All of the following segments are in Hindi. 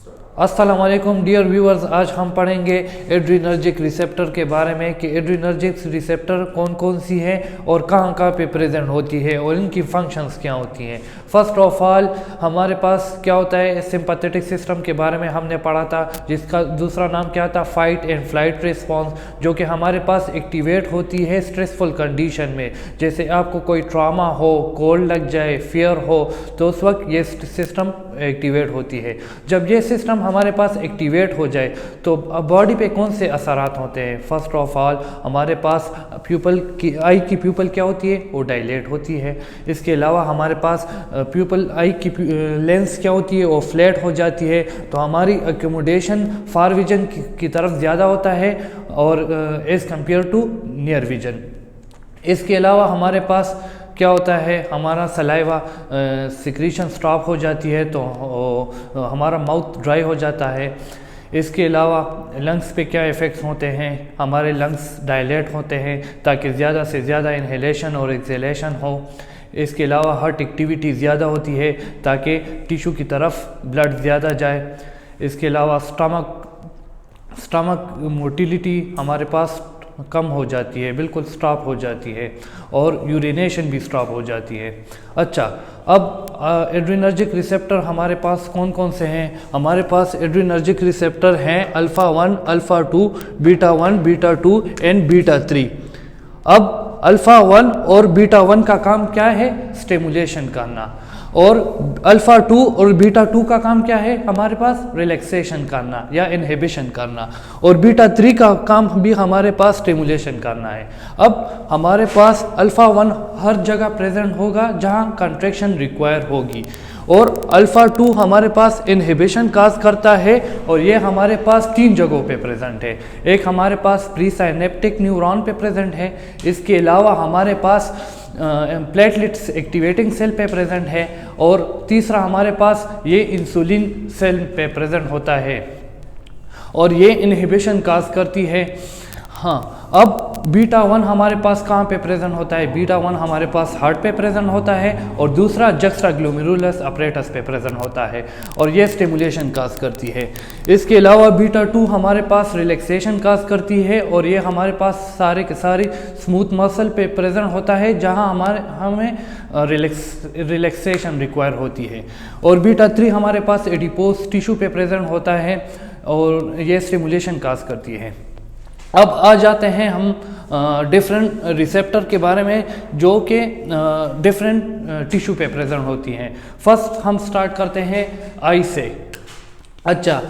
अस्सलाम वालेकुम डियर व्यूअर्स, आज हम पढ़ेंगे एड्रीनर्जिक रिसेप्टर के बारे में कि एड्रीनर्जिक रिसेप्टर कौन कौन सी है और कहाँ कहाँ पे प्रेजेंट होती है और इनकी फंक्शंस क्या होती हैं। फर्स्ट ऑफ ऑल हमारे पास क्या होता है, सिंपैथेटिक सिस्टम के बारे में हमने पढ़ा था, जिसका दूसरा नाम क्या था, फाइट एंड फ्लाइट रिस्पॉन्स, जो कि हमारे पास एक्टिवेट होती है स्ट्रेसफुल कंडीशन में। जैसे आपको कोई ट्रॉमा हो, कोल्ड लग जाए, फियर हो, तो उस वक्त ये सिस्टम एक्टिवेट होती है। जब ये सिस्टम हमारे पास एक्टिवेट हो जाए तो बॉडी पे कौन से असरात होते हैं। फर्स्ट ऑफ ऑल हमारे पास प्यूपल की आई की प्यूपल क्या होती है, वो डायलेट होती है। इसके अलावा हमारे पास प्यूपल आई की लेंस क्या होती है, वो फ्लैट हो जाती है। तो हमारी अकोमोडेशन फार विजन की तरफ ज़्यादा होता है और as compare to near vision. इसके अलावा हमारे पास क्या होता है, हमारा सलाइवा सिक्रीशन स्टॉप हो जाती है तो हमारा माउथ ड्राई हो जाता है। इसके अलावा लंग्स पे क्या इफ़ेक्ट्स होते हैं, हमारे लंग्स डायलेट होते हैं ताकि ज़्यादा से ज़्यादा इनहेलेशन और एक्सहेलेशन हो। इसके अलावा हार्ट एक्टिविटी ज़्यादा होती है ताकि टिश्यू की तरफ ब्लड ज़्यादा जाए। इसके अलावा स्टमक मोटिलिटी हमारे पास कम हो जाती है, बिल्कुल स्टॉप हो जाती है और यूरिनेशन भी स्टॉप हो जाती है। अच्छा, अब एड्रीनर्जिक रिसेप्टर हमारे पास कौन कौन से हैं। हमारे पास एड्रीनर्जिक रिसेप्टर हैं alpha 1, alpha 2, beta 1, beta 2 and beta 3। अब अल्फ़ा 1 और बीटा 1 का काम क्या है, स्टिमुलेशन करना, और अल्फ़ा 2 और बीटा 2 का काम क्या है, हमारे पास रिलैक्सेशन करना या इनहिबिशन करना, और बीटा 3 का काम भी हमारे पास स्टिमुलेशन करना है। अब हमारे पास अल्फ़ा 1 हर जगह प्रेजेंट होगा जहां कंट्रैक्शन रिक्वायर होगी, और अल्फ़ा 2 हमारे पास इनहिबिशन काज करता है और ये हमारे पास 3 जगहों पे प्रेजेंट है। एक हमारे पास प्री साइनेप्टिक न्यूरॉन पे प्रेजेंट है, इसके अलावा हमारे पास प्लेटलेट्स एक्टिवेटिंग सेल पे प्रेजेंट है, और तीसरा हमारे पास ये इंसुलिन सेल पे प्रेजेंट होता है और ये इनहिबिशन काज करती है। हाँ, अब बीटा 1 हमारे पास कहाँ पे प्रेजेंट होता है, बीटा 1 हमारे पास हार्ट पे प्रेजेंट होता है और दूसरा जक्स्ट्राग्लोमेरुलस अपरेटस पे प्रेजेंट होता है और ये स्टिमुलेशन काज करती है। इसके अलावा बीटा 2 हमारे पास रिलैक्सेशन काज करती है और ये हमारे पास सारे के सारी स्मूथ मसल पे प्रेजेंट होता है जहाँ हमें रिलैक्सेशन रिक्वायर होती है, और बीटा 3 हमारे पास एडिपोज टिश्यू पे प्रेजेंट होता है और ये स्टिमुलेशन काज करती है। अब आ जाते हैं हम डिफरेंट रिसेप्टर के बारे में जो कि डिफरेंट टिश्यू पे प्रेजेंट होती हैं। फर्स्ट हम स्टार्ट करते हैं आई से। अच्छा,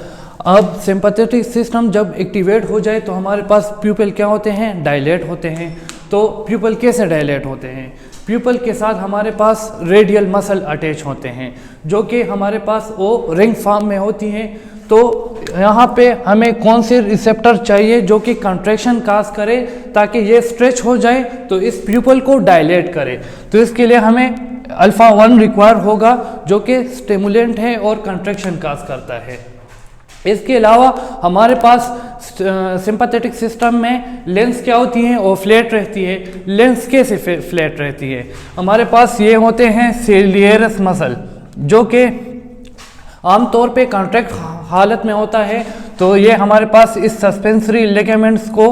अब सिंपैथेटिक सिस्टम जब एक्टिवेट हो जाए तो हमारे पास प्यूपल क्या होते हैं, डायलेट होते हैं। तो प्यूपल कैसे डायलेट होते हैं, प्यूपल के साथ हमारे पास रेडियल मसल अटैच होते हैं जो कि हमारे पास वो रिंग फॉर्म में होती हैं। तो यहाँ पे हमें कौन से रिसेप्टर चाहिए जो कि कंट्रैक्शन काज करे ताकि ये स्ट्रेच हो जाए तो इस प्यूपल को डायलेट करे। तो इसके लिए हमें अल्फ़ा 1 रिक्वायर होगा जो कि स्टिमुलेंट है और कंट्रैक्शन काज करता है। इसके अलावा हमारे पास सिंपैथेटिक सिस्टम में लेंस क्या होती हैं, वो फ्लैट रहती है। लेंस कैसे फ्लैट रहती है, हमारे पास ये होते हैं सिलियरस मसल जो कि आमतौर पे कॉन्ट्रैक्ट हालत में होता है। तो ये हमारे पास इस सस्पेंसरी लिगामेंट्स को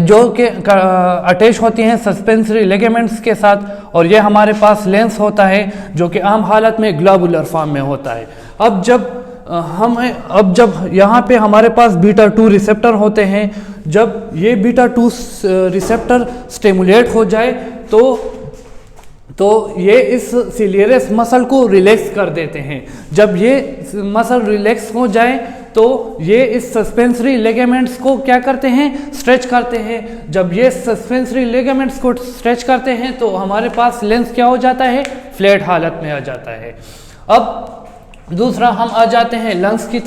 जो कि अटैच होती हैं सस्पेंसरी लिगामेंट्स के साथ, और ये हमारे पास लेंस होता है जो कि आम हालत में ग्लोबुलर फॉर्म में होता है। अब जब यहाँ पे हमारे पास बीटा 2 रिसेप्टर होते हैं, जब ये बीटा 2 रिसेप्टर स्टिमुलेट हो जाए तो ये इस सिलियरस मसल को रिलैक्स कर देते हैं। जब ये मसल रिलैक्स हो जाए तो ये इस सस्पेंसरी लिगामेंट्स को क्या करते हैं, स्ट्रेच करते हैं। जब ये सस्पेंसरी लिगामेंट्स को स्ट्रेच करते हैं तो हमारे पास लेंस क्या हो जाता है, फ्लैट हालत में आ जाता है। अब दूसरा हम आ जाते हैं लंग्स की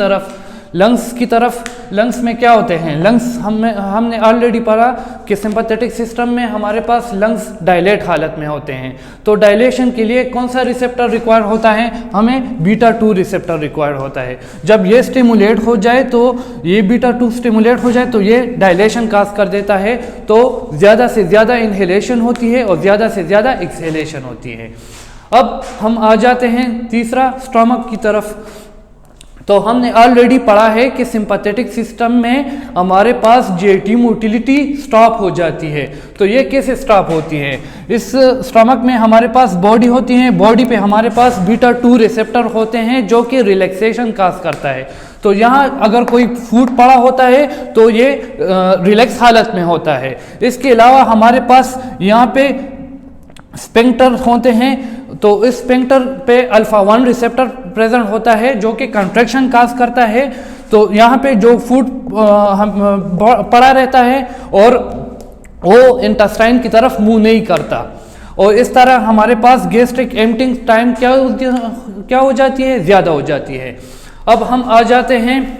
तरफ। लंग्स में क्या होते हैं, लंग्स हमने ऑलरेडी पढ़ा कि सिंपैथेटिक सिस्टम में हमारे पास लंग्स डायलेट हालत में होते हैं। तो डायलेशन के लिए कौन सा रिसेप्टर रिक्वायर होता है, हमें बीटा 2 रिसेप्टर रिक्वायर होता है। जब ये स्टिमुलेट हो जाए तो ये बीटा 2 स्टिमुलेट हो जाए तो ये डायलेशन काज कर देता है, तो ज़्यादा से ज़्यादा इनहेलेशन होती है और ज़्यादा से ज़्यादा एक्सहेलेशन होती है। अब हम आ जाते हैं तीसरा स्टमक की तरफ। तो हमने ऑलरेडी पढ़ा है कि सिंपैथेटिक सिस्टम में हमारे पास जेटी मोटिलिटी स्टॉप हो जाती है। तो ये कैसे स्टॉप होती है? इस स्टमक में हमारे पास बॉडी होती है, बॉडी पे हमारे पास बीटा 2 रिसेप्टर होते हैं जो कि रिलैक्सेशन काज करता है। तो यहाँ अगर कोई फूड पड़ा होता है तो ये रिलैक्स हालत में होता है। इसके अलावा हमारे पास यहाँ पे स्पेंक्टर होते हैं, तो इस स्पेंक्टर पे अल्फा 1 रिसेप्टर प्रेजेंट होता है जो कि कंट्रैक्शन काज करता है। तो यहाँ पे जो फूड पड़ा रहता है और वो इंटेस्टाइन की तरफ मूव नहीं करता, और इस तरह हमारे पास गैस्ट्रिक एम्प्टिंग टाइम क्या हो जाती है? ज़्यादा हो जाती है। अब हम आ जाते हैं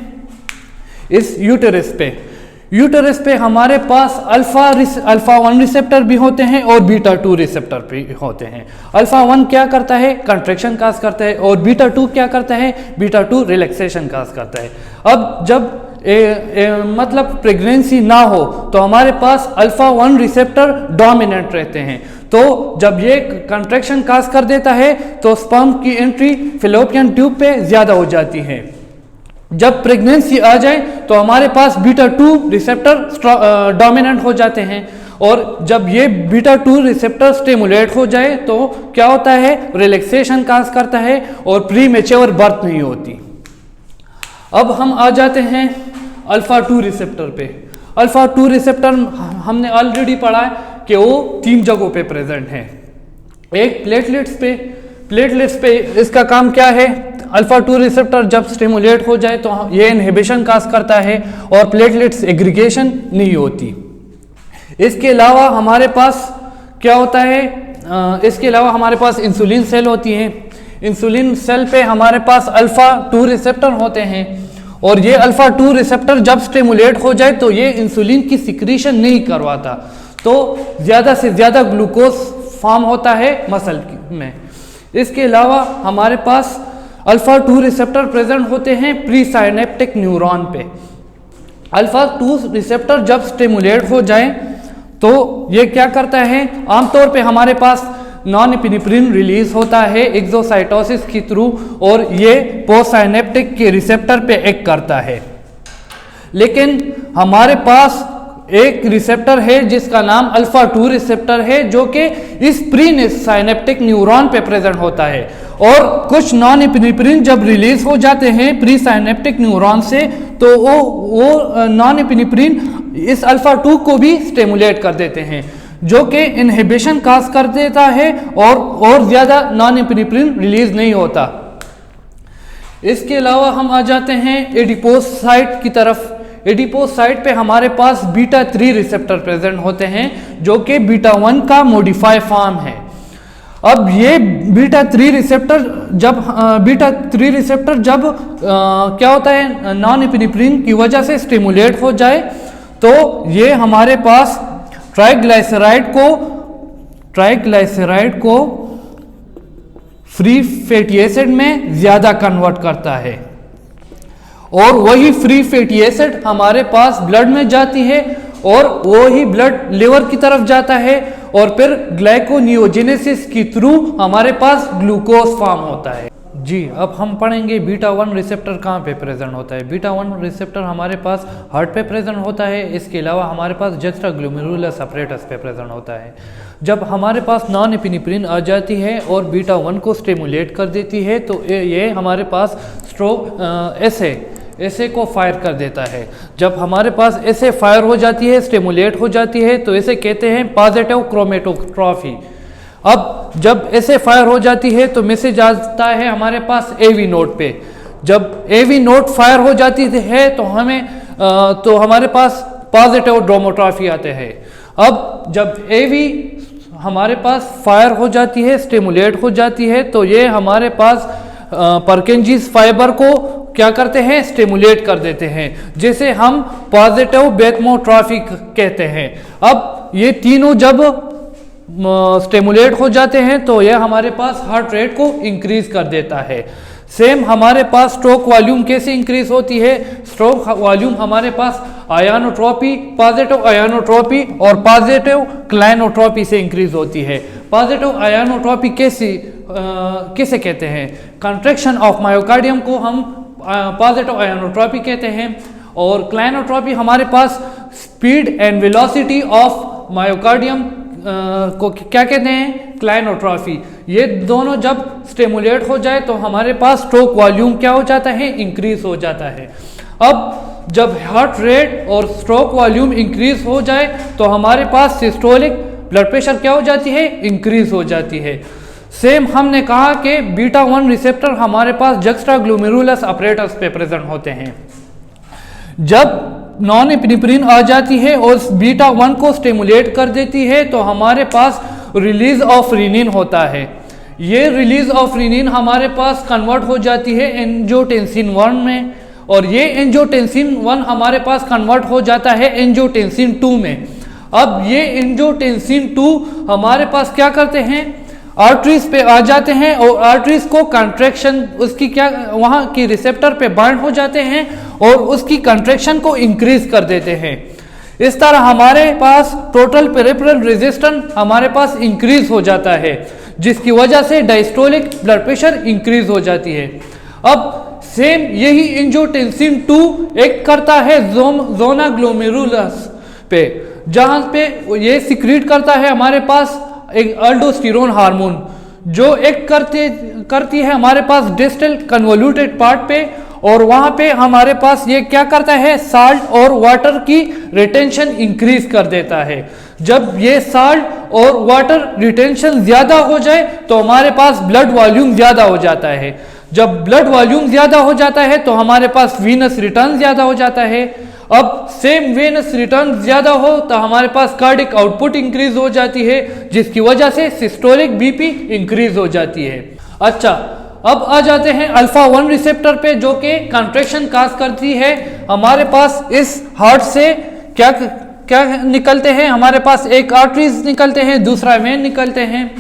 इस यूटेरस पे। यूटेरस पे हमारे पास अल्फा 1 रिसेप्टर भी होते हैं और बीटा 2 रिसेप्टर भी होते हैं। अल्फा 1 क्या करता है? कंट्रैक्शन काज करता है, और बीटा 2 क्या करता है? बीटा 2 रिलैक्सेशन काज करता है। अब जब मतलब प्रेगनेंसी ना हो तो हमारे पास अल्फा 1 रिसेप्टर डोमिनेंट रहते हैं। तो जब ये कंट्रैक्शन काज कर देता है तो स्पर्म की एंट्री फैलोपियन ट्यूब पे ज़्यादा हो जाती है। जब प्रेगनेंसी आ जाए तो हमारे पास बीटा 2 रिसेप्टर डोमिनेंट हो जाते हैं, और जब ये बीटा 2 रिसेप्टर स्टिमुलेट हो जाए तो क्या होता है? रिलैक्सेशन काज करता है और प्री मैच्योर बर्थ नहीं होती। अब हम आ जाते हैं अल्फा 2 रिसेप्टर पे। अल्फा 2 रिसेप्टर हमने ऑलरेडी पढ़ा है कि वो 3 जगहों पे प्रेजेंट है। एक प्लेटलेट्स पे इसका काम क्या है? अल्फा 2 रिसेप्टर जब स्टिमुलेट हो जाए तो ये इनहिबिशन काज करता है और प्लेटलेट्स एग्रीगेशन नहीं होती। इसके अलावा हमारे पास क्या होता है? इसके अलावा हमारे पास इंसुलिन सेल होती है। इंसुलिन सेल पे हमारे पास अल्फा 2 रिसेप्टर होते हैं, और ये अल्फा 2 रिसेप्टर जब स्टिमुलेट हो जाए तो ये इंसुलिन की सिक्रीशन नहीं करवाता, तो ज़्यादा से ज़्यादा ग्लूकोज फॉर्म होता है मसल में। इसके अलावा हमारे पास अल्फा 2 रिसेप्टर प्रेजेंट होते हैं प्री साइनेप्टिक न्यूरॉन पे। अल्फा 2 रिसेप्टर जब स्टिमुलेट हो जाए तो ये क्या करता है? आमतौर पे हमारे पास नॉन एपिनेफ्रिन रिलीज होता है एक्सोसाइटोसिस के थ्रू, और ये पोस्ट साइनेप्टिक के रिसेप्टर पे एक्ट करता है। लेकिन हमारे पास एक रिसेप्टर है जिसका नाम अल्फा 2 रिसेप्टर है जो कि इस प्री साइनेप्टिक न्यूरॉन पे प्रेजेंट होता है, और कुछ नॉन एपिनेफ्रिन जब रिलीज हो जाते हैं प्री साइनेप्टिक न्यूरॉन से तो वो नॉन एपिनेफ्रिन इस अल्फा 2 को भी स्टिमुलेट कर देते हैं, जो कि इनहिबिशन काज कर देता है और ज़्यादा नॉन एपिनेफ्रिन रिलीज नहीं होता। इसके अलावा हम आ जाते हैं एडिपोसाइट की तरफ। एडिपोसाइट पे हमारे पास बीटा 3 रिसेप्टर प्रेजेंट होते हैं जो कि बीटा 1 का मॉडिफाई फॉर्म है। अब ये बीटा 3 रिसेप्टर जब क्या होता है? नॉन एपिनेफ्रिन की वजह से स्टिमुलेट हो जाए तो ये हमारे पास ट्राइग्लाइसराइड को फ्री फैटी एसिड में ज़्यादा कन्वर्ट करता है, और वही फ्री फैटी एसिड हमारे पास ब्लड में जाती है, और वही ब्लड लिवर की तरफ जाता है, और फिर ग्लाइकोनियोजेनेसिस के थ्रू हमारे पास ग्लूकोज फॉर्म होता है। जी, अब हम पढ़ेंगे बीटा 1 रिसेप्टर कहाँ पे प्रेजेंट होता है। बीटा 1 रिसेप्टर हमारे पास हार्ट पे प्रेजेंट होता है। इसके अलावा हमारे पास जस्ट्रा ग्लोमेरुलस अपरेटस पे प्रेजेंट होता है। जब हमारे पास नॉन एपिनेफ्रिन आ जाती है और बीटा 1 को स्टिमुलेट कर देती है तो ये हमारे पास स्ट्रोक ऐसे को फायर कर देता है। जब हमारे पास ऐसे फायर हो जाती है, स्टिमुलेट हो जाती है, तो इसे कहते हैं पॉजिटिव क्रोमेटोट्रॉफी। अब जब ऐसे फायर हो जाती है तो मैसेज आता है हमारे पास एवी नोड पे। जब एवी नोड फायर हो जाती है तो हमारे पास पॉजिटिव ड्रोमोट्रॉफी आते हैं। अब जब एवी हमारे पास फायर हो जाती है, स्टिमुलेट हो जाती है, तो ये हमारे पास परकिंजीज फाइबर को क्या करते हैं? स्टिमुलेट कर देते हैं, जिसे हम पॉजिटिव बेथमोट्रॉफी कहते हैं। अब ये तीनों जब स्टिमुलेट हो जाते हैं तो यह हमारे पास हार्ट रेट को इंक्रीज कर देता है। सेम हमारे पास स्ट्रोक वॉल्यूम कैसे इंक्रीज होती है? स्ट्रोक वॉल्यूम हमारे पास आयनोट्रॉपी, पॉजिटिव आयनोट्रॉपी और पॉजिटिव क्लाइनोट्रॉपी से इंक्रीज होती है। पॉजिटिव आयनोट्रॉपी किसे कहते हैं? कंट्रैक्शन ऑफ मायोकार्डियम को हम पॉजिटिव आयोनोट्रॉपी कहते हैं, और क्लाइनोट्रॉपी हमारे पास speed and velocity of myocardium को क्या कहते हैं, क्लाइनोट्रॉफी। ये दोनों जब स्टिमुलेट हो जाए तो हमारे पास स्ट्रोक वॉल्यूम क्या हो जाता है, इंक्रीज हो जाता है। अब जब हार्ट रेट और स्ट्रोक वॉल्यूम इंक्रीज हो जाए तो हमारे पास सिस्टोलिक ब्लड प्रेशर क्या हो जाती है, इंक्रीज हो जाती है। सेम हमने कहा कि बीटा 1 रिसेप्टर हमारे पास जक्स्ट्राग्लोमेरुलस अपरेटस पे प्रेजेंट होते हैं। जब नॉन एपिनेफ्रिन आ जाती है और बीटा 1 को स्टिमुलेट कर देती है तो हमारे पास रिलीज ऑफ रेनिन होता है। ये रिलीज ऑफ रेनिन हमारे पास कन्वर्ट हो जाती है एंजियोटेंसिन 1 में, और ये एंजियोटेंसिन 1 हमारे पास कन्वर्ट हो जाता है एंजियोटेंसिन 2 में। अब ये एंजियोटेंसिन 2 हमारे पास क्या करते हैं, आर्टरीज पे आ जाते हैं और आर्टरीज को कंट्रैक्शन उसकी क्या वहाँ की रिसेप्टर पे बाइंड हो जाते हैं और उसकी कंट्रैक्शन को इंक्रीज कर देते हैं। इस तरह हमारे पास टोटल पेरिफेरल रेजिस्टेंस हमारे पास इंक्रीज हो जाता है, जिसकी वजह से डायस्टोलिक ब्लड प्रेशर इंक्रीज हो जाती है। अब सेम यही एंजियोटेंसिन 2 एक करता है जोना ग्लोमेरुलस पे, जहां पे ये सिक्रीट करता है हमारे पास एक अल्डोस्टेरोन हार्मोन, जो एक करती है हमारे पास डिस्टल कन्वोल्यूटेड पार्ट पे, और वहां पे हमारे पास ये क्या करता है, साल्ट और वाटर की रिटेंशन इंक्रीज कर देता है। जब ये साल्ट और वाटर रिटेंशन ज्यादा हो जाए तो हमारे पास ब्लड वॉल्यूम ज्यादा हो जाता है। जब ब्लड वॉल्यूम ज्यादा हो जाता है तो हमारे पास वीनस रिटर्न ज्यादा हो जाता है। अब सेम वेनस रिटर्न ज्यादा हो तो हमारे पास कार्डिक आउटपुट इंक्रीज हो जाती है, जिसकी वजह से सिस्टोलिक बीपी इंक्रीज हो जाती है। अच्छा, अब आ जाते हैं अल्फा 1 रिसेप्टर पे, जो कि कंट्रैक्शन काज करती है। हमारे पास इस हार्ट से क्या क्या निकलते हैं, हमारे पास एक आर्टरीज निकलते हैं, दूसरा वेन निकलते हैं।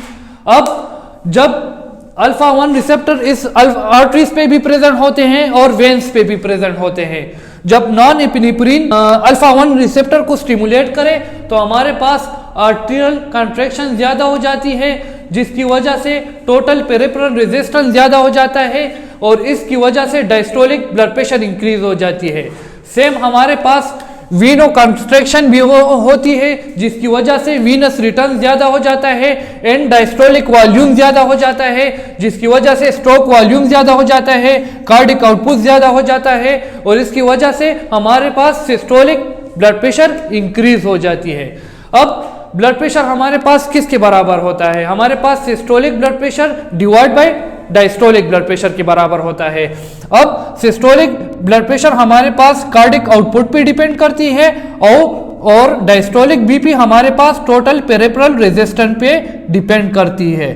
अब जब अल्फा 1 रिसेप्टर इस आर्टरीज पे भी प्रेजेंट होते हैं और वेन्स पे भी प्रेजेंट होते हैं। जब नॉन एपिनेफ्रिन अल्फा 1 रिसेप्टर को स्टिमुलेट करे तो हमारे पास आर्टेरियल कंट्रैक्शन ज्यादा हो जाती है, जिसकी वजह से टोटल पेरिफेरल रेजिस्टेंस ज्यादा हो जाता है और इसकी वजह से डायस्टोलिक ब्लड प्रेशर इंक्रीज हो जाती है। सेम हमारे पास वीनो कंस्ट्रक्शन भी होती है, जिसकी वजह से वीनस रिटर्न ज्यादा हो जाता है एंड डायस्टोलिक वॉल्यूम ज्यादा हो जाता है, जिसकी वजह से स्ट्रोक वॉल्यूम ज्यादा हो जाता है, कार्डिक आउटपुट ज्यादा हो जाता है और इसकी वजह से हमारे पास सिस्टोलिक ब्लड प्रेशर इंक्रीज हो जाती है। अब ब्लड प्रेशर हमारे पास किसके बराबर होता है, हमारे पास systolic blood pressure divide by diastolic blood pressure के बराबर होता है। अब सिस्टोलिक ब्लड प्रेशर हमारे पास कार्डिक आउटपुट पे डिपेंड करती है और डायस्टोलिक बीपी हमारे पास टोटल पेरिफेरल रेजिस्टेंस पे डिपेंड करती है।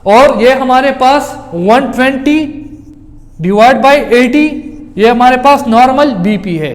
और ये हमारे पास 120 डिवाइड बाय 80 ये हमारे पास नॉर्मल बीपी है।